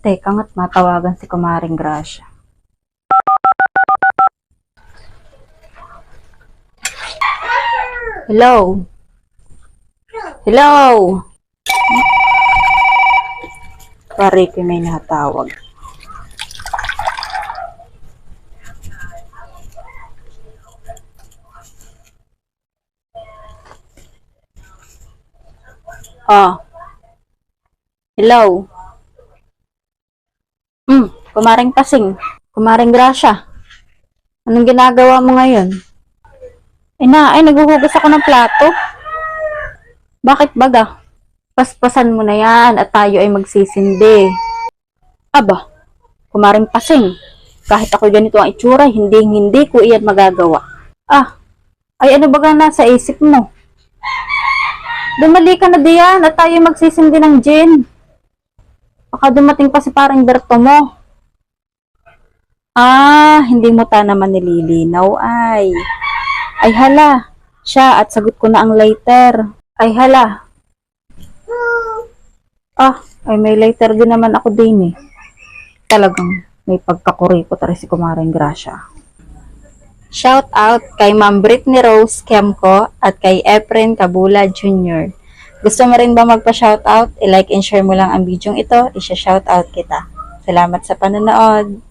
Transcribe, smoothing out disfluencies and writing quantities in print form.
Teka nga't matawagan si Kumaring Gracia. Hello? Hello? Pare ko may natawag. Ah. Hello? Kumaring Pasing. Kumaring Gracia. Anong ginagawa mo ngayon? Naghuhugas ako ng plato. Bakit baga? Paspasan mo na yan at tayo ay magsisindi. Aba, Kumaring Pasing. Kahit ako ganito ang itsura, hindi ko iyan magagawa. Ano baga nasa isip mo? Dumali ka na diyan at tayo magsisindi ng gin. Baka dumating pa si parang Berto mo. Hindi mo ta naman nililinaw ay. Ay hala, siya at sagot ko na ang lighter. Ay hala. May lighter din naman ako din eh. Talagang may pagkakuripot rin si Kumaring Gracia. Shout out kay Ma'am Britney Rose Kemco at kay Efren Cabula Jr. Gusto mo rin ba magpa-shoutout? I-like and share mo lang ang video ito, i-shoutout kita. Salamat sa panonood!